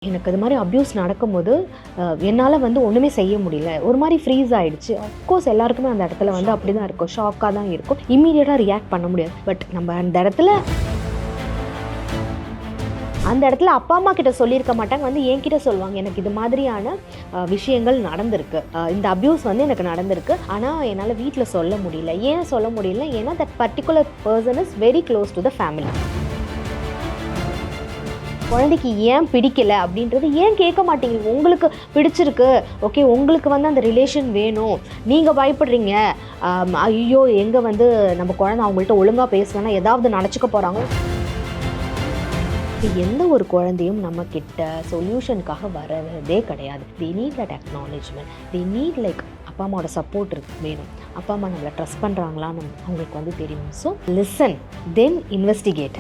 எனக்கு அது மாதிரி அப்யூஸ் நடக்கும்போது என்னால் வந்து ஒன்றுமே செய்ய முடியல. ஒரு மாதிரி ஃப்ரீஸ் ஆகிடுச்சு. அஃப்கோர்ஸ் எல்லாருக்குமே அந்த இடத்துல வந்து அப்படி தான் இருக்கும், ஷாக்காக தான் இருக்கும். இம்மீடியட்டாக ரியாக்ட் பண்ண முடியாது. பட் நம்ம அந்த இடத்துல அப்பா அம்மா கிட்ட சொல்லியிருக்க மாட்டாங்க, வந்து என்கிட்ட சொல்லுவாங்க, எனக்கு இது மாதிரியான விஷயங்கள் நடந்திருக்கு, இந்த அப்யூஸ் வந்து எனக்கு நடந்திருக்கு, ஆனால் என்னால் வீட்டில் சொல்ல முடியல. ஏன் சொல்ல முடியல? ஏன்னா that particular person is very close to the family. குழந்தைக்கு ஏன் பிடிக்கல அப்படின்றது ஏன் கேட்க மாட்டேங்குது? உங்களுக்கு பிடிச்சிருக்கு, ஓகே, உங்களுக்கு வந்து அந்த ரிலேஷன் வேணும், நீங்கள் பயப்படுறீங்க, ஐயோ எங்கே வந்து நம்ம குழந்தை அவங்கள்ட்ட ஒழுங்காக பேசலன்னா ஏதாவது நினச்சிக்க போகிறாங்க. எந்த ஒரு குழந்தையும் நம்ம கிட்ட சொல்யூஷனுக்காக வரதே கிடையாது. They need that acknowledgement, they need like அப்பா அம்மாவோட சப்போர்ட் வேணும். அப்பா அம்மா நம்மளை ட்ரஸ்ட் பண்ணுறாங்களான்னு அவங்களுக்கு வந்து தெரியும். ஸோ லிசன், தென் இன்வெஸ்டிகேட்.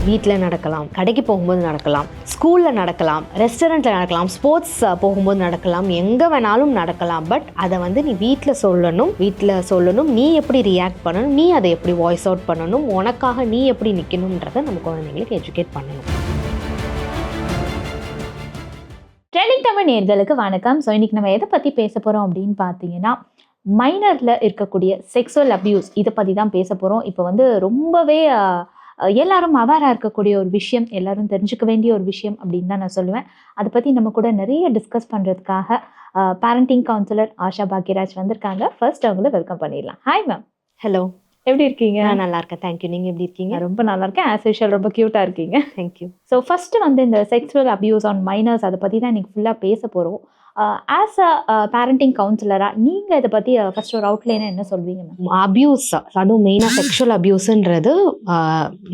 வீட்டில் நடக்கலாம், கடைக்கு போகும்போது நடக்கலாம், ஸ்கூலில் நடக்கலாம், ரெஸ்டாரண்ட்டில் நடக்கலாம், ஸ்போர்ட்ஸ் போகும்போது நடக்கலாம், எங்கே வேணாலும் நடக்கலாம். பட் அதை வந்து நீ வீட்டில் சொல்லணும், நீ எப்படி ரியாக்ட் பண்ணணும், நீ அதை எப்படி வாய்ஸ் அவுட் பண்ணணும், உனக்காக நீ எப்படி நிற்கணுன்றதை நம்ம குழந்தைங்களுக்கு எஜுகேட் பண்ணணும். ட்ரெண்டிங் தமிழ் நேயர்களுக்கு வணக்கம். ஸோ இன்றைக்கி நம்ம எதை பற்றி பேச போகிறோம் அப்படின்னு பார்த்தீங்கன்னா, மைனரில் இருக்கக்கூடிய செக்ஸுவல் அப்யூஸ் இதை பற்றி தான் பேச போகிறோம். இப்போ வந்து ரொம்பவே எல்லாரும் அவேராக இருக்கக்கூடிய ஒரு விஷயம், எல்லாரும் தெரிஞ்சுக்க வேண்டிய ஒரு விஷயம் அப்படின்னு தான் நான் சொல்லுவேன். அதை பற்றி நம்ம கூட நிறைய டிஸ்கஸ் பண்ணுறதுக்காக பேரண்டிங் கவுன்சிலர் ஆஷா பாக்யராஜ் வந்திருக்காங்க. ஃபர்ஸ்ட் அவங்கள வெல்கம் பண்ணிடலாம். Hi ma'am. ஹலோ, எப்படி இருக்கீங்க? நான் நல்லா இருக்கேன், தேங்க்யூ. நீங்கள் எப்படி இருக்கீங்க? ரொம்ப நல்லா இருக்கேன். ஆஸ் யூஷுவல் ரொம்ப க்யூட்டாக இருக்கீங்க. தேங்க்யூ. ஸோ ஃபஸ்ட்டு வந்து இந்த செக்ஸுவல் அப்யூஸ் ஆன் மைனர்ஸ் அதை பற்றி தான் இன்றைக்கி ஃபுல்லாக பேச போகிறோம். ஆஸ் அ பேரண்டிங் கவுன்சிலராக நீங்கள் இதை பற்றி ஃபஸ்ட் ஒரு அவுட்லைனாக என்ன சொல்வீங்க மேம்? அப்யூஸ், அதுவும் மெயினாக செக்ஷுவல் அப்யூஸுன்றது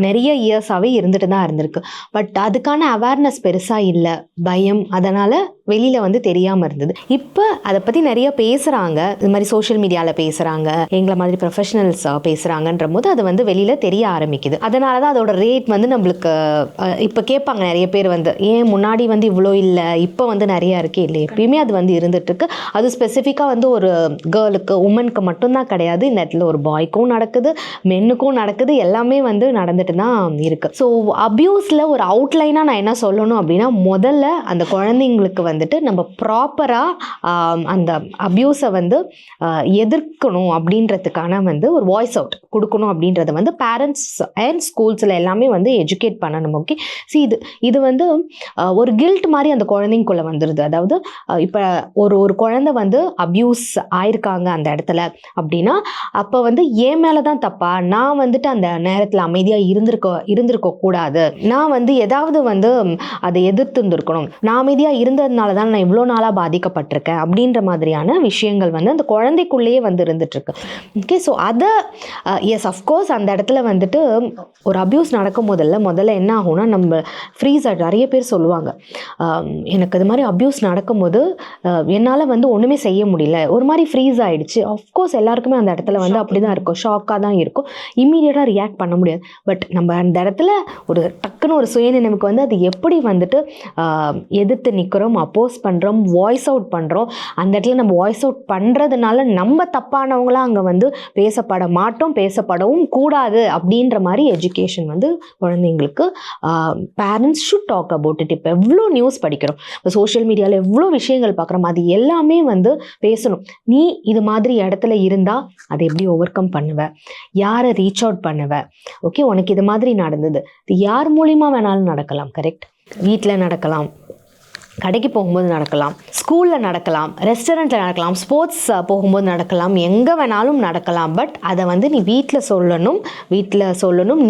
நிறைய இயர்ஸாகவே இருந்துட்டு தான் இருந்திருக்கு. பட் அதுக்கான அவேர்னஸ் பெருசாக இல்லை, பயம், அதனால் வெளியில் வந்து தெரியாமல் இருந்தது. இப்போ அதை பற்றி நிறைய பேசுகிறாங்க, இது மாதிரி சோஷியல் மீடியாவில் பேசுகிறாங்க, எங்களை மாதிரி ப்ரொஃபஷனல்ஸ் பேசுகிறாங்கன்ற போது அது வந்து வெளியில் தெரிய ஆரம்பிக்குது. அதனால தான் அதோட ரேட் வந்து நம்மளுக்கு இப்போ கேட்பாங்க நிறைய பேர் வந்து, ஏன் முன்னாடி வந்து இவ்வளோ இல்லை, இப்போ வந்து நிறையா இருக்குது? இல்லை, எப்பயுமே அது வந்து இருந்துகிட்ருக்கு. அது ஸ்பெசிஃபிக்காக வந்து ஒரு கேர்ளுக்கு, உமனுக்கு மட்டும்தான் கிடையாது. இந்த இடத்துல ஒரு பாய்க்கும் நடக்குது, மென்னுக்கும் நடக்குது, எல்லாமே வந்து நடந்துட்டு தான் இருக்குது. ஸோ அப்யூஸில் ஒரு அவுட்லைனாக நான் என்ன சொல்லணும் அப்படின்னா, முதல்ல அந்த குழந்தைங்களுக்கு வந்துட்டு நம்ம ப்ராப்பராக அந்த அப்யூஸை வந்து எதிர்க்கணும் அப்படின்றதுக்கான வந்து ஒரு வாய்ஸ் அவுட் கொடுக்கணும் அப்படின்றத வந்து பேரண்ட்ஸ் அண்ட் ஸ்கூல்ஸில் எல்லாமே வந்து எஜுகேட் பண்ணணும். ஓகே, இது வந்து ஒரு கில்ட் மாதிரி அந்த குழந்தைங்குள்ளே வந்துடுது. அதாவது இப்போ ஒரு குழந்தை வந்து அப்யூஸ் ஆயிருக்காங்க அந்த இடத்துல அப்படின்னா, அப்போ வந்து என் மேலே தான் தப்பா, நான் வந்துட்டு அந்த நேரத்தில் அமைதியாக இருந்திருக்க கூடாது, நான் வந்து ஏதாவது வந்து அதை எதிர்த்து இருந்திருக்கணும், நான் அமைதியாக இருந்ததுனால தான் நான் இவ்வளோ நாளாக பாதிக்கப்பட்டிருக்கேன் அப்படின்ற மாதிரியான விஷயங்கள் வந்து அந்த குழந்தைக்குள்ளேயே வந்து இருந்துட்டுருக்கு. ஓகே, ஸோ அதை எஸ் அஃப்கோர்ஸ் அந்த இடத்துல வந்துட்டு ஒரு அப்யூஸ் நடக்கும் முதல்ல என்ன ஆகும்னா, நம்ம ஃப்ரீஸ் நிறைய பேர் சொல்லுவாங்க, எனக்கு அது மாதிரி அப்யூஸ் நடக்கும்போது என்னால் வந்து ஒன்றுமே செய்ய முடியல, ஒரு மாதிரி ஃப்ரீஸ் ஆகிடுச்சு. அஃப்கோர்ஸ் எல்லாருக்குமே அந்த இடத்துல வந்து அப்படி தான் இருக்கும், ஷாக்காக தான் இருக்கும், இம்மீடியட்டாக ரியாக்ட் பண்ண முடியாது. பட் நம்ம அந்த இடத்துல ஒரு டக்குன்னு ஒரு சுயநினைவுக்கு வந்து அது எப்படி வந்துட்டு எதிர்த்து நிற்கிறோம், அப்போஸ் பண்ணுறோம், வாய்ஸ் அவுட் பண்ணுறோம். அந்த இடத்துல நம்ம வாய்ஸ் அவுட் பண்ணுறதுனால நம்ம தப்பானவங்களாம் அங்கே வந்து பேசப்பட மாட்டோம், பேசப்படவும் கூடாது அப்படின்ற மாதிரி எஜுகேஷன் வந்து குழந்தைங்களுக்கு parents should talk about it. இப்போ எவ்வளோ நியூஸ் படிக்கிறோம், இப்போ சோஷியல் மீடியாவில் எவ்வளோ விஷயங்கள் பார்க்குறோம், அது எல்லாமே வந்து பேசணும். நீ இது மாதிரி இடத்துல இருந்தால் அதை எப்படி ஓவர் கம் பண்ணுவ, யாரை ரீச் அவுட் பண்ணுவ, ஓகே, உனக்கு இது மாதிரி நடந்தது, இது யார் மூலிமா வேணாலும் நடக்கலாம், கரெக்ட்? வீட்டில் நடக்கலாம், கடைக்கு போகும்போது நடக்கலாம், ஸ்கூலில் நடக்கலாம், ரெஸ்டாரண்ட்டில் நடக்கலாம், ஸ்போர்ட்ஸ் போகும்போது நடக்கலாம், எங்கே வேணாலும் நடக்கலாம். பட் அதை வந்து நீ வீட்டில் சொல்லணும்,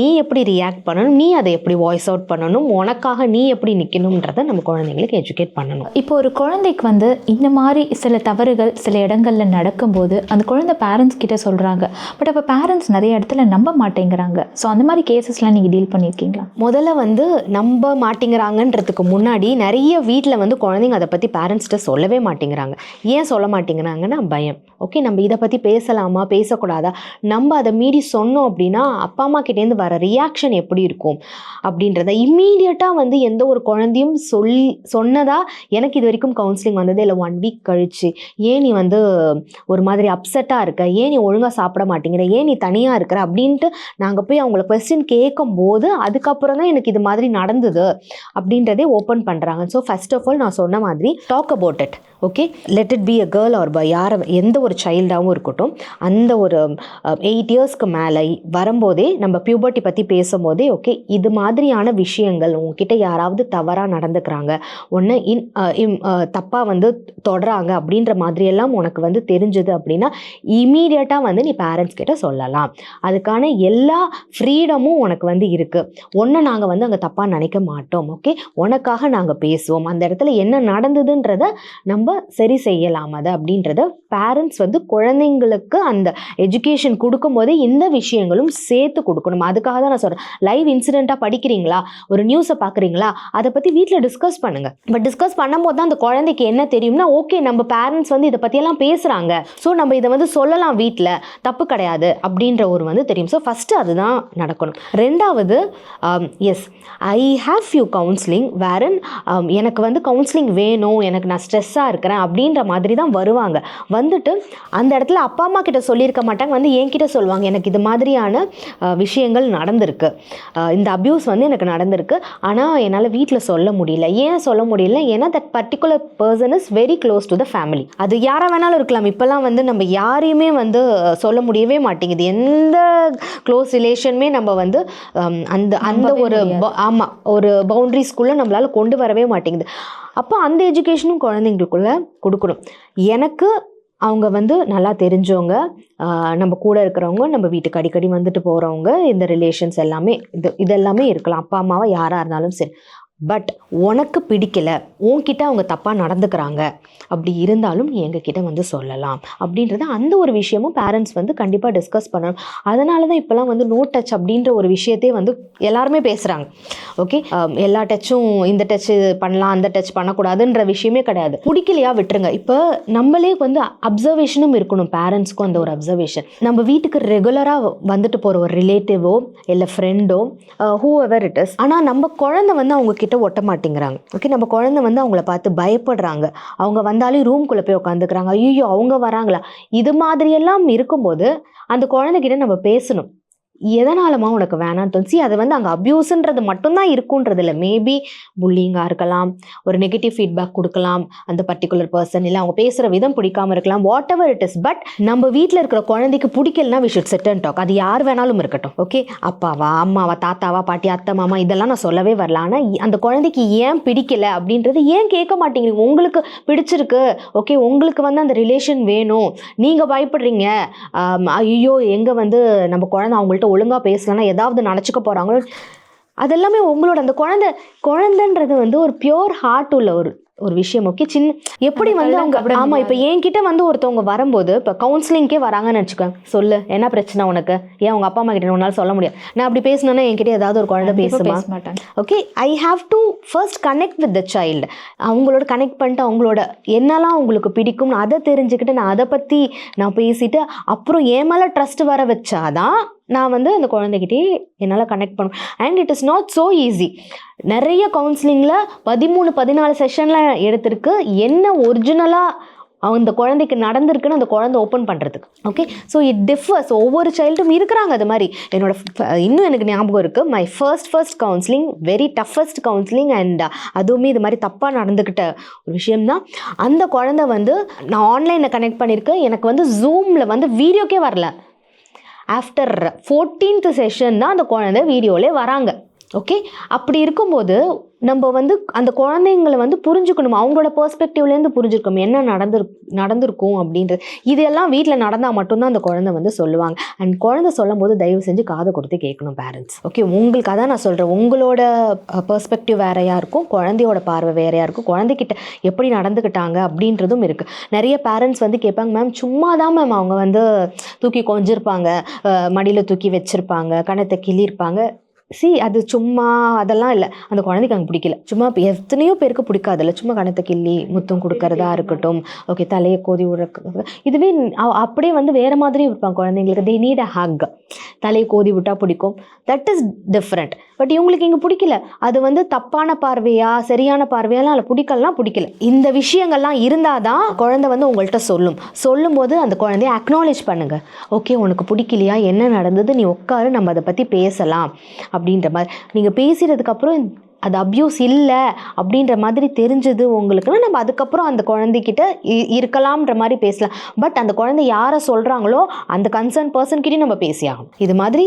நீ எப்படி ரியாக்ட் பண்ணணும், நீ அதை எப்படி வாய்ஸ் அவுட் பண்ணணும், உனக்காக நீ எப்படி நிற்கணுன்றதை நம்ம குழந்தைங்களுக்கு எஜுகேட் பண்ணணும். இப்போ ஒரு குழந்தைக்கு வந்து இந்த மாதிரி சில தவறுகள் சில இடங்களில் நடக்கும்போது அந்த குழந்தை பேரண்ட்ஸ் கிட்ட சொல்கிறாங்க, பட் அப்போ பேரண்ட்ஸ் நிறைய இடத்துல நம்ப மாட்டேங்கிறாங்க. ஸோ அந்த மாதிரி கேசஸ்லாம் நீங்கள் டீல் பண்ணியிருக்கீங்களா? முதல்ல வந்து நம்ப மாட்டேங்கிறாங்கன்றதுக்கு முன்னாடி நிறைய வீட்டில் வீட்டில் வந்து குழந்தைங்க அதை பற்றி பேரண்ட்ஸ்கிட்ட சொல்லவே மாட்டேங்கிறாங்க. ஏன் சொல்ல மாட்டேங்கிறாங்கன்னா பயம். ஓகே, நம்ம இதை பற்றி பேசலாமா பேசக்கூடாதா, நம்ம அதை மீறி சொன்னோம் அப்படின்னா அப்பா அம்மா கிட்டேருந்து வர ரியாக்ஷன் எப்படி இருக்கும் அப்படின்றத இம்மீடியட்டாக வந்து எந்த ஒரு குழந்தையும் சொன்னதா எனக்கு இது வரைக்கும் கவுன்சிலிங் வந்தது இல்லை. 1 வீக் கழிச்சு ஏன் நீ வந்து ஒரு மாதிரி அப்செட்டாக இருக்க, ஏன் நீ ஒழுங்காக சாப்பிட மாட்டேங்கிற, ஏன் நீ தனியாக இருக்கிற அப்படின்ட்டு நாங்கள் போய் அவங்கள கொஸ்டின் கேட்கும் போது அதுக்கப்புறம் தான் எனக்கு இது மாதிரி நடந்தது அப்படின்றதே ஓப்பன் பண்ணுறாங்க. ஸோ ஃபர்ஸ்ட் ஆஃப் ஆல் நான் சொன்ன மாதிரி talk about it. Okay, let it be a girl or boy, எந்த ஒரு சைல்டாகவும் இருக்கட்டும், அந்த ஒரு 8 இயர்ஸ்க்கு மேலே வரும்போதே நம்ம பியூபர்ட்டி பற்றி பேசும்போதே ஓகே இது மாதிரியான விஷயங்கள் உங்ககிட்ட யாராவது தவறாக நடந்துக்கிறாங்க, ஒன்று தப்பாக வந்து தொடராங்க அப்படின்ற மாதிரியெல்லாம் உனக்கு வந்து தெரிஞ்சது அப்படின்னா இமீடியட்டாக வந்து நீ பேரண்ட்ஸ் கிட்ட சொல்லலாம். அதுக்கான எல்லா ஃப்ரீடமும் உனக்கு வந்து இருக்குது. ஒன்று நாங்கள் வந்து அங்கே தப்பாக நினைக்க மாட்டோம். ஓகே, உனக்காக நாங்கள் பேசுவோம், அந்த இடத்துல என்ன நடந்ததுன்றத நம்ம சரி செய்யலாம் அது அப்படின்றத பேரண்ட்ஸ் வந்து குழந்தைங்களுக்கு அந்த எஜுகேஷன் கொடுக்கும் போதே இந்த விஷயங்களும் சேர்த்து கொடுக்கணும். அதுக்காக தான் நான் சொல்கிறேன், லைவ் இன்சிடெண்ட்டாக படிக்கிறீங்களா, ஒரு நியூஸை பார்க்குறீங்களா, அதை பற்றி வீட்டில் டிஸ்கஸ் பண்ணுங்கள். பட் டிஸ்கஸ் பண்ணும்போது தான் அந்த குழந்தைக்கு என்ன தெரியும்னா ஓகே நம்ம பேரண்ட்ஸ் வந்து இதை பற்றியெல்லாம் பேசுகிறாங்க, ஸோ நம்ம இதை வந்து சொல்லலாம், வீட்டில் தப்பு கிடையாது அப்படின்ற ஒரு வந்து தெரியும். ஸோ ஃபஸ்ட்டு அதுதான் நடக்கணும். ரெண்டாவது, yes I have few counselling வேரன் எனக்கு வந்து கவுன்சிலிங் வேணும், எனக்கு நான் ஸ்ட்ரெஸ்ஸாக இருக்கிறேன் அப்படின்ற மாதிரி தான் வருவாங்க. வந்துட்டு அந்த இடத்துல அப்பா அம்மா கிட்ட சொல்லியிருக்க மாட்டாங்க, வந்து என்கிட்ட சொல்லுவாங்க எனக்கு இது மாதிரியான விஷயங்கள் நடந்திருக்கு, இந்த அப்யூஸ் வந்து எனக்கு நடந்திருக்கு, ஆனால் என்னால் வீட்டில் சொல்ல முடியல. ஏன் சொல்ல முடியல, ஏன்னா that particular person is very close to the family. அது யாராக வேணாலும் இருக்கலாம். இப்போல்லாம் வந்து நம்ம யாரையுமே வந்து சொல்ல முடியவே மாட்டேங்குது. எந்த க்ளோஸ் ரிலேஷனுமே நம்ம வந்து அந்த அந்த ஒரு ஆமாம் ஒரு பவுண்ட்ரிஸ்குள்ளே நம்மளால் கொண்டு வரவே மாட்டேங்குது. அப்போ அந்த எஜுகேஷனும் குழந்தைங்களுக்குள்ளே கொடுக்கணும். எனக்கு அவங்க வந்து நல்லா தெரிஞ்சவங்க, நம்ம கூட இருக்கிறவங்க, நம்ம வீட்டுக்கு அடிக்கடி வந்துட்டு போகிறவங்க, இந்த ரிலேஷன்ஸ் எல்லாமே இதெல்லாமே இருக்கலாம், அப்பா அம்மாவை யாராக இருந்தாலும் சரி. பட் உனக்கு பிடிக்கல, உன்கிட்ட அவங்க தப்பாக நடந்துக்கிறாங்க அப்படி இருந்தாலும் எங்ககிட்ட வந்து சொல்லலாம் அப்படின்றத அந்த ஒரு விஷயமும் பேரண்ட்ஸ் வந்து கண்டிப்பாக டிஸ்கஸ் பண்ணணும். அதனால தான் இப்போலாம் வந்து நோ டச் அப்படின்ற ஒரு விஷயத்தையே வந்து எல்லாருமே பேசுகிறாங்க. ஓகே, எல்லா டச்சும் இந்த டச் பண்ணலாம் அந்த டச் பண்ணக்கூடாதுன்ற விஷயமே கிடையாது. பிடிக்கலையா விட்டுருங்க. இப்போ நம்மளே வந்து அப்சர்வேஷனும் இருக்கணும், பேரண்ட்ஸ்க்கும் அந்த ஒரு அப்சர்வேஷன். நம்ம வீட்டுக்கு ரெகுலராக வந்துட்டு போகிற ஒரு ரிலேட்டிவோ இல்லை ஃப்ரெண்டோ ஹூ எவர் இட் இஸ், ஆனால் நம்ம குழந்தை வந்து அவங்க கிட்ட ஒட்ட மாட்டேங்கிறாங்க. ஓகே, நம்ம குழந்தை வந்து அவங்கள பார்த்து பயப்படுறாங்க, அவங்க வந்தாலும் ரூம்குள்ளே போய் உட்காந்துக்கிறாங்க, ஐயோ அவங்க வராங்களா, இது மாதிரியெல்லாம் இருக்கும்போது அந்த குழந்தைகிட்ட நம்ம பேசணும். எதனாலமா உனக்கு வேணான்னு தோணுச்சு, அதை வந்து அங்கே அப்யூஸுன்றது மட்டும்தான் இருக்குன்றது இல்லை, மேபி புல்லிங்காக இருக்கலாம், ஒரு நெகட்டிவ் ஃபீட்பேக் கொடுக்கலாம் அந்த பர்டிகுலர் பர்சன், இல்லை அவங்க பேசுகிற விதம் பிடிக்காமல் இருக்கலாம், whatever it is. But நம்ம வீட்டில் இருக்கிற குழந்தைக்கு பிடிக்கலனா we should sit and talk. அது யார் வேணாலும் இருக்கட்டும். ஓகே, அப்பாவா அம்மாவா தாத்தாவா பாட்டி அத்தை மாமா இதெல்லாம் நான் சொல்லவே வரல. ஆனால் அந்த குழந்தைக்கு ஏன் பிடிக்கல அப்படின்றது ஏன் கேட்க மாட்டேங்கிறீங்க. உங்களுக்கு பிடிச்சிருக்கு, ஓகே உங்களுக்கு வந்து அந்த ரிலேஷன் வேணும், நீங்கள் பயப்படுறீங்க, ஐயோ எங்கே வந்து நம்ம குழந்தை அவங்கள்ட்ட ஒழுங்காக பேசலன்னா ஏதாவது நினச்சிக்க போகிறாங்களோ, அதெல்லாமே உங்களோட அந்த குழந்தைன்றது வந்து ஒரு பியோர் ஹார்ட் உள்ள ஒரு விஷயம். ஓகே, சின்ன எப்படி வந்து அவங்க ஆமாம் இப்போ என்கிட்ட வந்து ஒருத்தவங்க வரும்போது இப்போ கவுன்சிலிங்கே வராங்கன்னு வச்சுக்கோங்க, சொல்லு என்ன பிரச்சனை உனக்கு, ஏன் உங்கள் அப்பா அம்மா கிட்ட உன்னால் சொல்ல முடியாது, நான் அப்படி பேசினேன்னா என்கிட்ட ஏதாவது ஒரு குழந்தை பேச மாட்டேன். Okay, I have to first connect with the child. அவங்களோட கனெக்ட் பண்ணிட்டு அவங்களோட என்னெல்லாம் அவங்களுக்கு பிடிக்கும் அதை தெரிஞ்சுக்கிட்டு நான் அதை பற்றி நான் பேசிட்டு அப்புறம் என் மேலே ட்ரஸ்ட் வர வச்சாதான் நான் வந்து அந்த குழந்தைகிட்டே என்னால் கனெக்ட் பண்ணுவேன். And it is not so easy. நிறைய கவுன்சிலிங்கில் 13-14 செஷனில் எடுத்திருக்கு என்ன ஒரிஜினலாக அந்த குழந்தைக்கு நடந்திருக்குன்னு அந்த குழந்தை ஓப்பன் பண்ணுறதுக்கு. Okay, so it differs. ஒவ்வொரு சைல்டும் இருக்கிறாங்க அது மாதிரி. இன்னும் எனக்கு ஞாபகம் இருக்குது, my first counselling very toughest counselling. And அதுவுமே இது மாதிரி தப்பாக நடந்துக்கிட்ட ஒரு விஷயம்தான். அந்த குழந்தை வந்து நான் ஆன்லைனில் கனெக்ட் பண்ணியிருக்கேன், எனக்கு வந்து ஜூமில் வந்து வீடியோக்கே வரல. ஆஃப்டர் 14th செஷன் தான் அந்த குழந்தை வீடியோவிலே வராங்க. ஓகே, அப்படி இருக்கும்போது நம்ம வந்து அந்த குழந்தைங்களை வந்து புரிஞ்சுக்கணும், அவங்களோட பெர்ஸ்பெக்டிவ்லேருந்து புரிஞ்சுக்கணும் என்ன நடந்திருக்கும் அப்படின்றது. இதெல்லாம் வீட்டில் நடந்தால் மட்டும்தான் அந்த குழந்தை வந்து சொல்லுவாங்க. அண்ட் குழந்தை சொல்லும் போது தயவு செஞ்சு காதை கொடுத்து கேட்கணும் பேரண்ட்ஸ். ஓகே, உங்களுக்கு அதான் நான் சொல்கிறேன், உங்களோட பெர்ஸ்பெக்டிவ் வேறையாக இருக்கும், குழந்தையோட பார்வை வேறையாக இருக்கும், குழந்தைகிட்ட எப்படி நடந்துக்கிட்டாங்க அப்படின்றதும் இருக்குது. நிறைய பேரண்ட்ஸ் வந்து கேட்பாங்க, மேம் சும்மா தான் மேம் அவங்க வந்து தூக்கி கொஞ்சிருப்பாங்க, மடியில் தூக்கி வச்சுருப்பாங்க, கணத்தை கிள்ளியிருப்பாங்க. அது சும்மா அதெல்லாம் இல்லை, அந்த குழந்தைக்கு அங்கே பிடிக்கல. சும்மா எத்தனையோ பேருக்கு பிடிக்காதுல்ல, சும்மா கணத்தை கிள்ளி முத்தம் கொடுக்கறதா இருக்கட்டும், ஓகே தலையை கோதி விடுறது, இதுவே அப்படியே வந்து வேறு மாதிரி இருப்பாங்க குழந்தைங்களுக்கு. தே நீட் அ ஹக், தலையை கோதி விட்டால் பிடிக்கும், தட் இஸ் டிஃப்ரெண்ட். பட் இவங்களுக்கு இங்கே பிடிக்கல. அது வந்து தப்பான பார்வையா சரியான பார்வையாலாம் அதில் பிடிக்கல. இந்த விஷயங்கள்லாம் இருந்தால் தான் குழந்தை வந்து உங்கள்கிட்ட சொல்லும்போது அந்த குழந்தைய அக்னாலேஜ் பண்ணுங்கள். ஓகே உனக்கு பிடிக்கலையா, என்ன நடந்தது, நீ உட்காரு, நம்ம அதை பற்றி பேசலாம் அப்படின்ற மாதிரி. நீங்கள் பேசுகிறதுக்கப்புறம் அது அப்யூஸ் இல்லை அப்படின்ற மாதிரி தெரிஞ்சது உங்களுக்குன்னா, நம்ம அதுக்கப்புறம் அந்த குழந்தைகிட்ட இருக்கலாம்ன்ற மாதிரி பேசலாம். பட் அந்த குழந்தை யாரை சொல்கிறாங்களோ அந்த கன்சர்ன் பர்சன்கிட்டையும் நம்ம பேசியாகணும். இது மாதிரி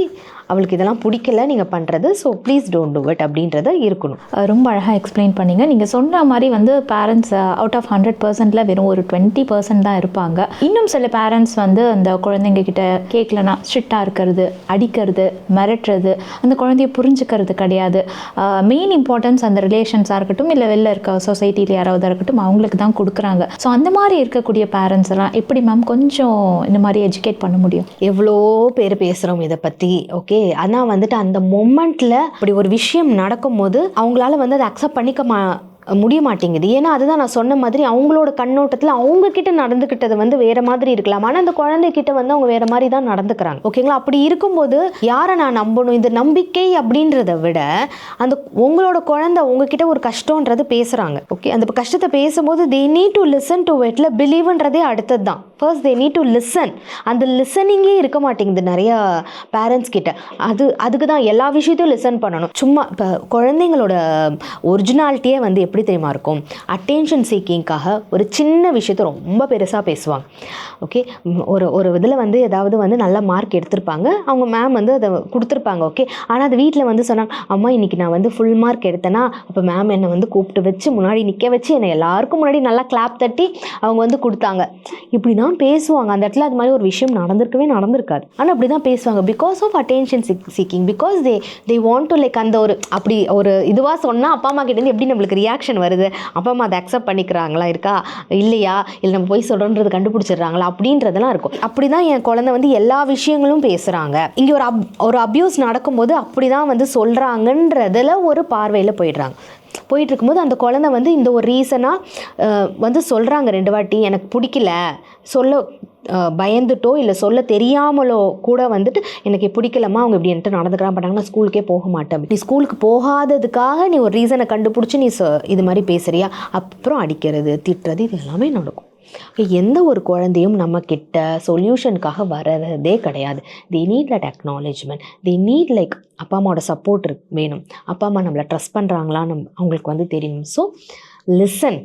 அவளுக்கு இதெல்லாம் பிடிக்கல நீங்கள் பண்ணுறது, so please don't do it அப்படின்றத இருக்கணும். ரொம்ப அழகாக எக்ஸ்பிளைன் பண்ணிங்க. நீங்கள் சொன்ன மாதிரி வந்து பேரண்ட்ஸ் அவுட் ஆஃப் 100%ல் வெறும் ஒரு 20% தான் இருப்பாங்க. இன்னும் சில பேரண்ட்ஸ் வந்து அந்த குழந்தைங்க கிட்ட கேட்கலனா ஸ்ட்ரிக்டாக இருக்கிறது, அடிக்கிறது, மிரட்டுறது, அந்த குழந்தைய புரிஞ்சுக்கிறது கிடையாது. மெயின் இம்பார்ட்டன்ஸ் அந்த ரிலேஷன்ஸாக இருக்கட்டும், இல்லை வெளில இருக்க சொசைட்டியில் யாராவது இருக்கட்டும், அவங்களுக்கு தான் கொடுக்குறாங்க. ஸோ அந்த மாதிரி இருக்கக்கூடிய பேரண்ட்ஸ் எல்லாம் எப்படி மேம் கொஞ்சம் இந்த மாதிரி எஜுகேட் பண்ண முடியும்? எவ்வளோ பேர் பேசுகிறோம் இதை பற்றி, ஓகே. ஆனால் வந்துட்டு அந்த மொமெண்ட்டில் அப்படி ஒரு விஷயம் நடக்கும்போது அவங்களால வந்து அதை அக்செப்ட் பண்ணிக்க முடிய மாட்டேங்குது. ஏன்னா அதுதான் நான் சொன்ன மாதிரி அவங்களோட கண்ணோட்டத்தில் அவங்கக்கிட்ட நடந்துக்கிட்டது வந்து வேறு மாதிரி இருக்கலாம். ஆனால் அந்த குழந்தைகிட்ட வந்து அவங்க வேறு மாதிரி தான் நடந்துக்கிறாங்க, ஓகேங்களா? அப்படி இருக்கும்போது யாரை நான் நம்பணும்? இந்த நம்பிக்கை அப்படின்றத விட அந்த உங்களோட குழந்தை உங்ககிட்ட ஒரு கஷ்டன்றது பேசுகிறாங்க, ஓகே. அந்த கஷ்டத்தை பேசும்போது they need to listen to இட்ல பிலீவ்ன்றதே அடுத்தது தான். First they need to listen. அந்த லிசனிங்கே இருக்க மாட்டேங்குது நிறையா பேரண்ட்ஸ் கிட்ட. அதுக்கு தான் எல்லா விஷயத்தையும் லிசன் பண்ணணும். சும்மா இப்போ குழந்தைங்களோட ஒரிஜினாலிட்டியே வந்து எப்படி தெரியுமா இருக்கும்? அட்டென்ஷன் சீக்கிங்காக ஒரு சின்ன விஷயத்தை ரொம்ப பெருசாக பேசுவாங்க, ஓகே. ஒரு இதில் வந்து ஏதாவது வந்து நல்ல மார்க் எடுத்திருப்பாங்க, அவங்க மேம் வந்து அதை கொடுத்துருப்பாங்க, ஓகே. ஆனால் அது வீட்டில் வந்து சொன்னாங்க, அம்மா இன்னைக்கு நான் வந்து ஃபுல் மார்க் எடுத்தேன்னா, அப்போ மேம் என்னை வந்து கூப்பிட்டு வச்சு முன்னாடி நிற்க வச்சு என்னை எல்லாருக்கும் முன்னாடி நல்லா கிளாப் தட்டி அவங்க வந்து கொடுத்தாங்க. இப்படி தான் பேசுவாங்க. அந்த இடத்துல அது மாதிரி ஒரு விஷயம் நடந்திருக்காது. ஆனால் அப்படி தான் பேசுவாங்க. Because of attention seeking, because they want to like அந்த அப்படி ஒரு இதுவாக சொன்னால் அப்பா அம்மா கிட்டேருந்து எப்படி நம்மளுக்கு ரியாக்ஷன் வருது, அப்பா அம்மா அதை அக்செப்ட் பண்ணிக்கிறாங்களா இருக்கா இல்லையா, இல்லை நம்ம போய் சொல்கிறோன்றது கண்டுபிடிச்சிடுறாங்களா அப்படின்றதெல்லாம் இருக்கும். அப்படி தான் என் குழந்தை வந்து எல்லா விஷயங்களும் பேசுகிறாங்க. இங்கே ஒரு அப்யூஸ் நடக்கும்போது அப்படி தான் வந்து சொல்கிறாங்கன்றதில் ஒரு பார்வையில் போயிட்டு இருக்கும்போது அந்த குழந்தை வந்து இந்த ஒரு ரீசனாக வந்து சொல்கிறாங்க 2 வாட்டி, எனக்கு பிடிக்கல, சொல்ல பயந்துட்டோ இல்லை சொல்ல தெரியாமலோ கூட வந்துட்டு எனக்கு பிடிக்கலம்மா அவங்க இப்படி என்கிட்ட நடந்துக்கிறான் பண்ணாங்க, நான் ஸ்கூலுக்கே போக மாட்டேன். நீ ஸ்கூலுக்கு போகாததுக்காக நீ ஒரு ரீசனை கண்டுபிடிச்சி நீ இது மாதிரி பேசுறியா, அப்புறம் அடிக்கிறது திட்டுறது இது எல்லாமே நடக்கும். எந்த ஒரு குழந்தையும் நம்ம கிட்ட சொல்யூஷனுக்காக வர்றதே கிடையாது. They need that acknowledgement, they need like அப்பா அம்மாவோட சப்போர்ட் வேணும். அப்பா அம்மா நம்மளை ட்ரஸ்ட் பண்ணுறாங்களான்னு அவங்களுக்கு வந்து தெரியணும். ஸோ லிசன்,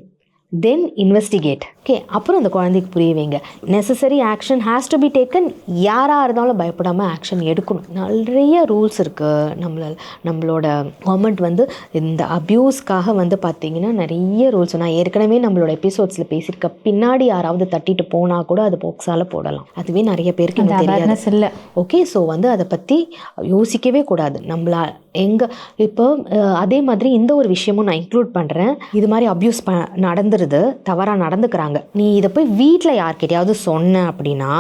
தென் இன்வெஸ்டிகேட், ஓகே. அப்புறம் அந்த குழந்தைக்கு புரிய வைங்க. Necessary action has to be taken. யாராக இருந்தாலும் பயப்படாமல் ஆக்ஷன் எடுக்கணும். நிறைய ரூல்ஸ் இருக்குது. நம்மளோட கவர்மெண்ட் வந்து இந்த அப்யூஸ்க்காக வந்து பார்த்திங்கன்னா நிறைய ரூல்ஸ். நான் ஏற்கனவே நம்மளோட எபிசோட்ஸில் பேசியிருக்க, பின்னாடி யாராவது தட்டிட்டு போனால் கூட அது போக்ஸால் போடலாம். அதுவே நிறைய பேருக்கு தெரியாது இல்லை, ஓகே. ஸோ வந்து அதை பற்றி யோசிக்கவே கூடாது. இப்போ அதே மாதிரி இந்த ஒரு விஷயமும் நான் இன்க்ளூட் பண்ணுறேன். இது மாதிரி அப்யூஸ் நடந்துருது, தவறாக நடந்துக்கிறாங்க. நீ இதை போய் வீட்டில் யார்கிட்டையாவது சொன்ன அப்படின்னா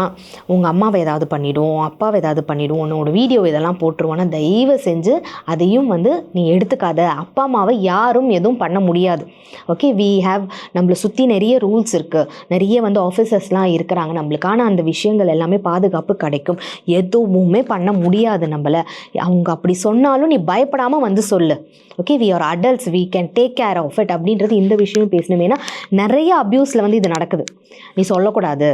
உங்கள் அம்மாவை ஏதாவது பண்ணிவிடும், அப்பாவை ஏதாவது பண்ணிவிடும், உன்னோட வீடியோ இதெல்லாம் போட்டுருவானா தயவு செஞ்சு அதையும் வந்து நீ எடுத்துக்காத. அப்பா அம்மாவை யாரும் எதுவும் பண்ண முடியாது, ஓகே. நம்மளை சுற்றி நிறைய ரூல்ஸ் இருக்குது, நிறைய வந்து ஆஃபீஸர்ஸ்லாம் இருக்கிறாங்க நம்மளுக்கான அந்த விஷயங்கள் எல்லாமே பாதுகாப்பு கிடைக்கும். எதுவுமே பண்ண முடியாது நம்மளை. அவங்க அப்படி சொன்னாலும் நீ பயப்படாமல் வந்து சொல்லு, okay. We are adults, we can take care of it அப்படின்றது இந்த விஷயமும் பேசணும். ஏன்னா நிறைய அப்யூஸில் வந்து இது நடக்குது. நீ சொல்லக்கூடாது,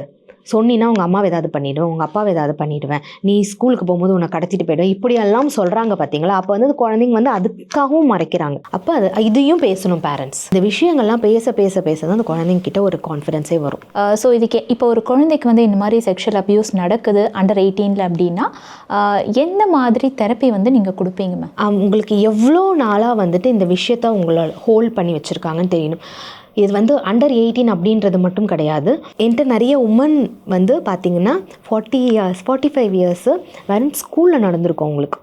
சொன்னின்னா உங்கள் அம்மாவை ஏதாவது பண்ணிவிடுவேன், உங்கள் அப்பாவை ஏதாவது பண்ணிவிடுவேன், நீ ஸ்கூலுக்கு போகும்போது உன்னை கடத்திட்டு போயிடுவேன், இப்படியெல்லாம் சொல்கிறாங்க பார்த்தீங்களா. அப்போ வந்து குழந்தைங்க வந்து அதுக்காகவும் மறைக்கிறாங்க. அப்போ இதையும் பேசணும் பேரண்ட்ஸ். இந்த விஷயங்கள்லாம் பேச தான் அந்த குழந்தைங்க கிட்ட ஒரு கான்ஃபிடென்ஸே வரும். ஸோ இதுக்கு இப்போ ஒரு குழந்தைக்கு வந்து இந்த மாதிரி செக்ஷுவல் அப்யூஸ் நடக்குது அண்டர் 18 அப்படின்னா எந்த மாதிரி தெரப்பி வந்து நீங்கள் கொடுப்பீங்க மேம்? உங்களுக்கு எவ்வளோ நாளாக வந்துட்டு இந்த விஷயத்த உங்களை ஹோல்ட் பண்ணி வச்சுருக்காங்கன்னு தெரியணும். இது வந்து அண்டர் 18 அப்படின்றது மட்டும் கிடையாது. என்கிட்ட நிறைய உமன் வந்து பார்த்திங்கன்னா 40 இயர்ஸ் 45 இயர்ஸு வெறும் ஸ்கூலில் நடந்திருக்கும் உங்களுக்கு.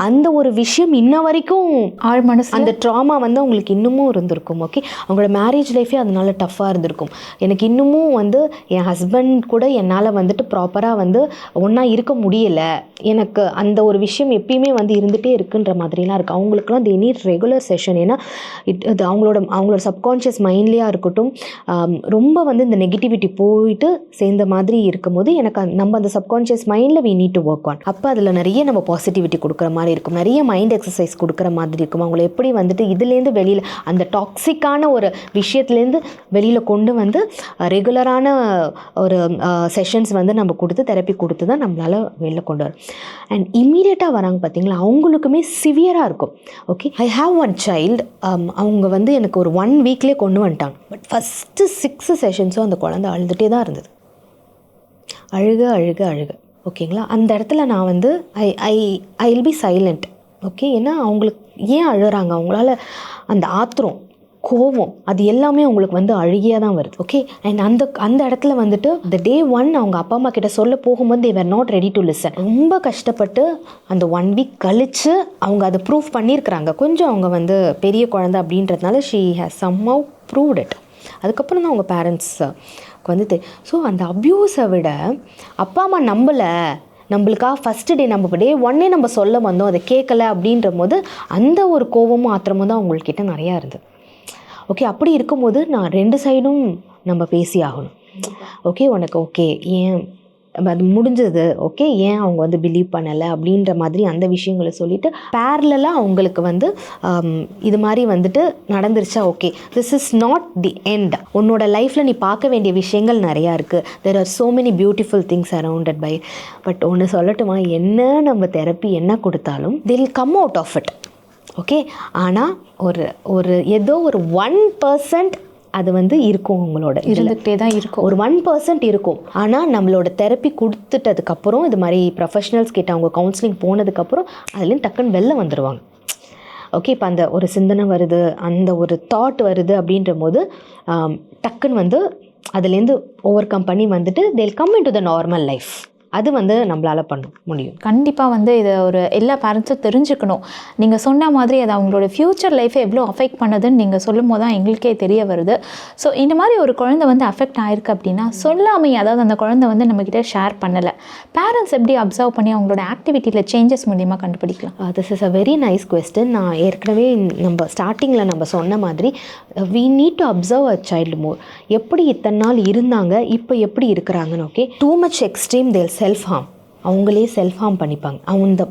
அந்த ஒரு விஷயம் இன்ன வரைக்கும் ஆழ் மனசு அந்த ட்ராமா வந்து அவங்களுக்கு இன்னமும் இருந்திருக்கும். ஓகே, அவங்களோட மேரேஜ் லைஃபே அதனால டஃப்பாக இருந்திருக்கும். எனக்கு இன்னமும் வந்து என் ஹஸ்பண்ட் கூட என்னால் வந்துட்டு ப்ராப்பராக வந்து ஒன்றா இருக்க முடியலை, எனக்கு அந்த ஒரு விஷயம் எப்பயுமே வந்து இருந்துகிட்டே இருக்குன்ற மாதிரிலாம் இருக்குது. அவங்களுக்குலாம் தே நீட் ரெகுலர் செஷன். ஏன்னா அது அவங்களோட சப்கான்ஷியஸ் மைண்ட்லேயா இருக்கட்டும், ரொம்ப வந்து இந்த நெகட்டிவிட்டி போயிட்டு சேர்ந்த மாதிரி இருக்கும்போது எனக்கு நம்ம அந்த சப்கான்ஷியஸ் மைண்டில் we need to work on. அப்போ அதில் நிறைய நம்ம பாசிட்டிவிட்டி கொடுக்குற மாதிரி இருக்கும், நிறைய மைண்ட் எக்ஸசைஸ் கொடுக்குற மாதிரி இருக்கும். அவங்கள எப்படி வந்துட்டு இதுலேருந்து வெளியில் அந்த டாக்ஸிக்கான ஒரு விஷயத்துலேருந்து வெளியில் கொண்டு வந்து ரெகுலரான ஒரு செஷன்ஸ் வந்து நம்ம கொடுத்து தெரப்பி கொடுத்து தான் நம்மளால் வெளியில் கொண்டு வரோம். அண்ட் இம்மீடியட்டாக வராங்க பார்த்தீங்களா, அவங்களுக்குமே சிவியராக இருக்கும். Okay, I have one child, அவங்க வந்து எனக்கு ஒரு 1 வீக்லேயே கொண்டு வந்துட்டாங்க. பட் ஃபஸ்ட்டு 6 செஷன்ஸும் அந்த குழந்தை அழுதுகிட்டே தான் இருந்தது, அழுக. ஓகேங்களா, அந்த இடத்துல நான் வந்து I will be silent. Okay, ஏன்னா அவங்களுக்கு ஏன் அழுகிறாங்க, அவங்களால அந்த ஆத்திரம் கோபம் அது எல்லாமே அவங்களுக்கு வந்து அழுகியாக தான் வருது. ஓகே, அண்ட் அந்த இடத்துல வந்துட்டு the day 1 அவங்க அப்பா அம்மா கிட்ட சொல்ல போகும்போது they were not ready to listen. ரொம்ப கஷ்டப்பட்டு அந்த 1 வீக் கழித்து அவங்க அதை ப்ரூவ் பண்ணியிருக்கிறாங்க. கொஞ்சம் அவங்க வந்து பெரிய குழந்தை அப்படின்றதுனால she has somehow proved it. அதுக்கப்புறம் தான் அவங்க பேரண்ட்ஸ் வந்து ஸோ அந்த அப்யூஸை விட அப்பா அம்மா நம்மளுக்காக ஃபஸ்ட்டு டே நம்ம டே 1 நம்ம சொல்ல வந்தோம், அதை கேட்கல அப்படின்ற போது அந்த ஒரு கோபமும் ஆத்திரமும் தான் அவங்கக்கிட்ட நிறையா இருந்தது. ஓகே, அப்படி இருக்கும்போது நான் 2 சைடும் நம்ம பேசி ஆகணும். ஓகே, உனக்கு ஓகே ஏன் அது முடிஞ்சது, ஓகே ஏன் அவங்க வந்து பிலீவ் பண்ணலை அப்படின்ற மாதிரி அந்த விஷயங்களை சொல்லிவிட்டு பேரலாக அவங்களுக்கு வந்து இது மாதிரி வந்துட்டு நடந்துருச்சா, okay this is not the end, உன்னோட லைஃப்பில் நீ பார்க்க வேண்டிய விஷயங்கள் நிறையா இருக்குது, there are so many beautiful things surrounded by. But ஒன்று சொல்லட்டுமா, என்ன நம்ம தெரப்பி என்ன கொடுத்தாலும் they will come out of it. Okay, ஆனால் ஒரு ஏதோ ஒரு 1% அது வந்து இருக்கும், உங்களோட இருந்துகிட்டே தான் இருக்கும், ஒரு 1% இருக்கும். ஆனால் நம்மளோட தெரப்பி கொடுத்துட்டதுக்கப்புறம் இது மாதிரி ப்ரொஃபஷனல்ஸ் கிட்ட அவங்க கவுன்சிலிங் போனதுக்கப்புறம் அதுலேயும் டக்குன்னு வெளில வந்துடுவாங்க. ஓகே, இப்போ அந்த ஒரு சிந்தனை வருது, அந்த ஒரு தாட் வருது அப்படின்ற போது டக்குன்னு வந்து அதுலேருந்து ஓவர் கம் பண்ணி வந்துட்டு they'll come into the normal life. அது வந்து நம்மளால் பண்ண முடியும். கண்டிப்பாக வந்து இதை ஒரு எல்லா பேரண்ட்ஸும் தெரிஞ்சுக்கணும். நீங்கள் சொன்ன மாதிரி அது அவங்களோட ஃப்யூச்சர் லைஃப்பை எவ்வளோ அஃபெக்ட் பண்ணுதுன்னு நீங்கள் சொல்லும் போது தான் எங்களுக்கே தெரிய வருது. ஸோ இந்த மாதிரி ஒரு குழந்தை வந்து அஃபெக்ட் ஆகிருக்கு அப்படின்னா சொல்லாமல், அதாவது அந்த குழந்தை வந்து நம்மக்கிட்ட ஷேர் பண்ணலை, பேரண்ட்ஸ் எப்படி அப்சர்வ் பண்ணி அவங்களோட ஆக்டிவிட்டியில் சேஞ்சஸ் மூலியமாக கண்டுபிடிக்கலாம்? This is a very nice question. நான் ஏற்கனவே நம்ம ஸ்டார்டிங்கில் நம்ம சொன்ன மாதிரி we need to observe a child more. எப்படி இத்தனை நாள் இருந்தாங்க, இப்போ எப்படி இருக்கிறாங்கன்னு. Okay, too much extreme they'll self harm, அவங்களே செல்ஃப் ஹார்ம் பண்ணிப்பாங்க.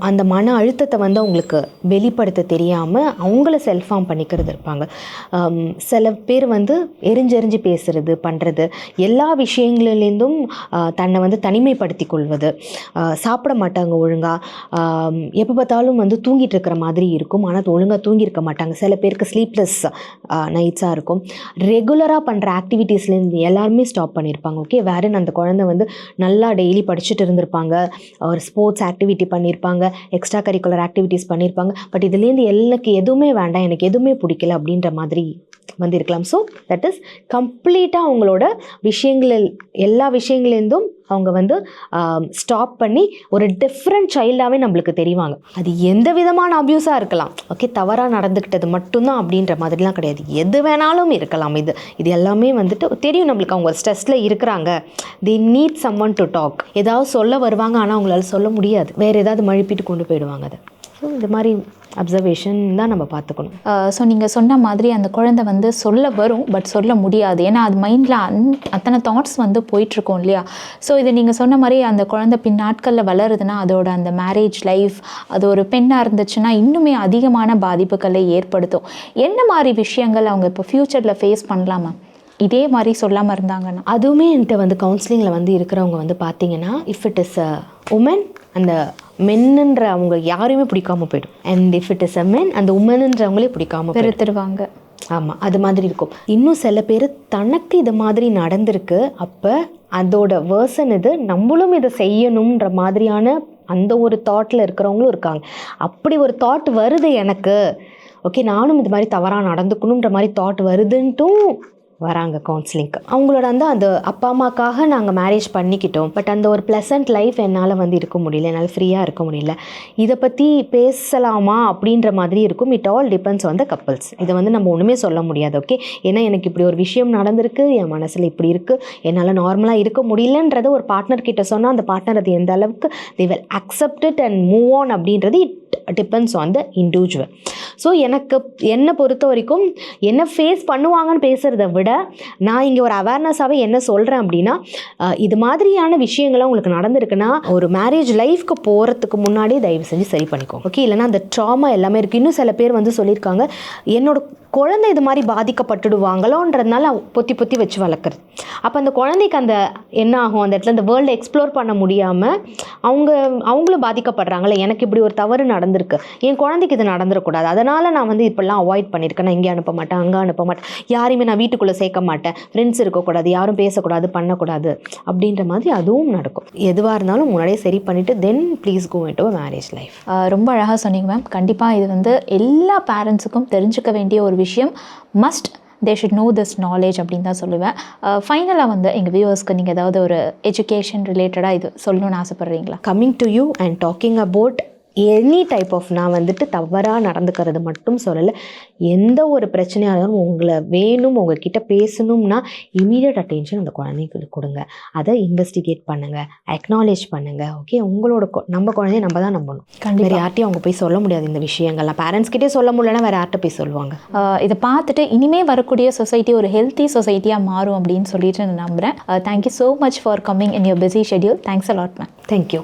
அந்த மன அழுத்தத்தை வந்து அவங்களுக்கு வெளிப்படுத்த தெரியாமல் அவங்கள செல்ஃப் ஹார்ம் பண்ணிக்கிறது இருப்பாங்க. சில பேர் வந்து எரிஞ்செறிஞ்சு பேசுகிறது பண்ணுறது, எல்லா விஷயங்களிலேருந்தும் தன்னை வந்து தனிமைப்படுத்தி கொள்வது, சாப்பிட மாட்டாங்க ஒழுங்காக, எப்போ பார்த்தாலும் வந்து தூங்கிட்டு இருக்கிற மாதிரி இருக்கும், ஆனால் அது ஒழுங்காக தூங்கியிருக்க மாட்டாங்க. சில பேருக்கு ஸ்லீப்லெஸ் நைட்ஸாக இருக்கும். ரெகுலராக பண்ணுற ஆக்டிவிட்டீஸ்லேருந்து எல்லாருமே ஸ்டாப் பண்ணியிருப்பாங்க. ஓகே, வேறு அந்த குழந்தை வந்து நல்லா டெய்லி படிச்சுட்டு இருந்திருப்பாங்க, ஒரு ஸ்போர்ட்ஸ் ஆக்டிவிட்டி பண்ணியிருப்பாங்க, எக்ஸ்ட்ரா கரிக்குலர் ஆக்டிவிட்டீஸ் பண்ணியிருப்பாங்க. பட் இதுலேருந்து எனக்கு எதுவுமே வேண்டாம், எனக்கு எதுவுமே பிடிக்கல அப்படின்ற மாதிரி வந்து இருக்கலாம். ஸோ தட் இஸ் கம்ப்ளீட்டாக அவங்களோட எல்லா விஷயங்கள்லேருந்தும் அவங்க வந்து ஸ்டாப் பண்ணி ஒரு டிஃப்ரெண்ட் சைல்டாகவே நம்மளுக்கு தெரிவாங்க. அது எந்த விதமான அப்யூஸாக இருக்கலாம். ஓகே, தவறாக நடந்துக்கிட்டது மட்டும்தான் அப்படின்ற மாதிரிலாம் கிடையாது, எது வேணாலும் இருக்கலாம். இது எல்லாமே வந்துட்டு தெரியும் நம்மளுக்கு. அவங்க ஸ்ட்ரெஸ்ஸில் இருக்கிறாங்க, they need someone to talk. ஏதாவது சொல்ல வருவாங்க, ஆனால் அவங்களால சொல்ல முடியாது, வேறு ஏதாவது மழுப்பிட்டு கொண்டு போயிடுவாங்க அதை. ஸோ இந்த மாதிரி அப்சர்வேஷன் தான் நம்ம பார்த்துக்கணும். ஸோ நீங்கள் சொன்ன மாதிரி அந்த குழந்தை வந்து சொல்ல வரும், பட் சொல்ல முடியாது, ஏன்னா அது மைண்டில் அத்தனை தாட்ஸ் வந்து போயிட்டுருக்கோம் இல்லையா. ஸோ இது நீங்கள் சொன்ன மாதிரி அந்த குழந்தை பின்னாட்களில் வளருதுன்னா அதோட அந்த மேரேஜ் லைஃப், அது ஒரு பெண்ணாக இருந்துச்சுன்னா இன்னுமே அதிகமான பாதிப்புகளை ஏற்படுத்தும். என்ன மாதிரி விஷயங்கள் அவங்க இப்போ ஃப்யூச்சரில் ஃபேஸ் பண்ணலாமா இதே மாதிரி சொல்லாமல் இருந்தாங்கன்னா? அதுவுமே என்கிட்ட வந்து கவுன்சிலிங்கில் வந்து இருக்கிறவங்க வந்து பார்த்தீங்கன்னா, if it is a woman, அந்த மென்னுன்ற அவங்க யாரையுமே பிடிக்காம போயிடும். And if it is a men, அந்த உமனுன்றவங்களே பிடிக்காம பெருத்துருவாங்க. ஆமாம், அது மாதிரி இருக்கும். இன்னும் சில பேர் தனக்கு இது மாதிரி நடந்திருக்கு, அப்போ அதோட வேர்சன் இது, நம்மளும் இதை செய்யணுன்ற மாதிரியான அந்த ஒரு தாட்டில் இருக்கிறவங்களும் இருக்காங்க. அப்படி ஒரு தாட் வருது எனக்கு, ஓகே நானும் இது மாதிரி தவறாக நடந்துக்கணுன்ற மாதிரி தாட் வருதுன்ட்டும் வராங்க கவுன்சிலிங்க்கு. அவங்களோட அந்த அப்பா அம்மாக்காக நாங்கள் மேரேஜ் பண்ணிக்கிட்டோம், பட் அந்த ஒரு ப்ளசன்ட் லைஃப் என்னால் இருக்க முடியல, என்னால் ஃப்ரீயாக இருக்க முடியல, இதை பற்றி பேசலாமா அப்படின்ற மாதிரி இருக்கும். It all depends on the couples. இதை நம்ம ஒன்றுமே சொல்ல முடியாது. ஓகே, ஏன்னா எனக்கு இப்படி ஒரு விஷயம் நடந்திருக்கு, என் மனசில் இப்படி இருக்குது, என்னால் நார்மலாக இருக்க முடியலன்றதை ஒரு பார்ட்னர் கிட்ட சொன்னால் அந்த பார்ட்னர் அது எந்த அளவுக்கு they will accept it and move on அப்படின்றது it depends on the individual. So என்னை பொறுத்த வரைக்கும் என்ன ஃபேஸ் பண்ணுவாங்கன்னு பேசுகிறத விட நான் இங்கே ஒரு அவேர்னஸாகவே என்ன சொல்கிறேன் அப்படின்னா, இது மாதிரியான விஷயங்கள்லாம் உங்களுக்கு நடந்திருக்குன்னா ஒரு மேரேஜ் லைஃப்க்கு போகிறதுக்கு முன்னாடி தயவு செஞ்சு சரி பண்ணிக்கோங்க. ஓகே, இல்லைனா அந்த ட்ராமா எல்லாமே இருக்குது. இன்னும் சில பேர் சொல்லியிருக்காங்க, என்னோட குழந்தை இது மாதிரி பாதிக்கப்பட்டுடுவாங்களோன்றதுனால பொத்தி பொத்தி வச்சு வளர்க்குறது. அப்போ அந்த குழந்தைக்கு என்ன ஆகும், அந்த இடத்துல அந்த வேர்ல்டை எக்ஸ்ப்ளோர் பண்ண முடியாமல் அவங்களும் பாதிக்கப்படுறாங்களே. எனக்கு இப்படி ஒரு தவறு நடந்திருக்கு, என் குழந்தைக்கு இது நடந்துடக்கூடாது, அதனால் நான் இப்படிலாம் அவாய்ட் பண்ணியிருக்கேன், நான் இங்கே அனுப்ப மாட்டேன், அங்கே அனுப்ப மாட்டேன், யாரையுமே நான் வீட்டுக்குள்ளே சேர்க்க மாட்டேன், ஃப்ரெண்ட்ஸ் இருக்கக்கூடாது, யாரும் பேசக்கூடாது, பண்ணக்கூடாது அப்படின்ற மாதிரி அதுவும் நடக்கும். எதுவாக இருந்தாலும் முன்னாடியே சரி பண்ணிவிட்டு then please go into a marriage life. ரொம்ப அழகாக சொன்னீங்க மேம். கண்டிப்பாக இது எல்லா பேரண்ட்ஸுக்கும் தெரிஞ்சுக்க வேண்டிய ஒரு விஷயம். Must they should know this knowledge அப்படின்னு தான் சொல்லுவேன். ஃபைனலாக எங்கள் வியூவர்ஸ்க்கு நீங்கள் ஏதாவது ஒரு எஜுகேஷன் ரிலேட்டடாக இது சொல்லணும்னு ஆசைப்பட்றீங்களா? Coming to you and talking about any type of, நான் தவறாக நடந்துக்கிறது மட்டும் சொல்லலை, எந்த ஒரு பிரச்சனையாக இருந்தாலும் உங்களை வேணும் உங்ககிட்ட பேசணும்னா இமீடியட் அட்டென்ஷன் அந்த குழந்தைங்களுக்கு கொடுங்க, அதை இன்வெஸ்டிகேட் பண்ணுங்கள், அக்னாலேஜ் பண்ணுங்கள். ஓகே, உங்களோட நம்ம குழந்தைய நம்ம தான் நம்பணும். வேறு யார்ட்டையும் அவங்க போய் சொல்ல முடியாது இந்த விஷயங்கள்லாம். பேரண்ட்ஸ்கிட்டே சொல்ல முடியலன்னா வேறு யார்கிட்ட போய் சொல்லுவாங்க? இதை பார்த்துட்டு இனிமேல் வரக்கூடிய சொசைட்டி ஒரு ஹெல்த்தி சொசைட்டியாக மாறும் அப்படின்னு சொல்லிட்டு நான் நம்புகிறேன். Thank you so much for coming in your busy schedule. Thanks a lot ma'am. Thank you.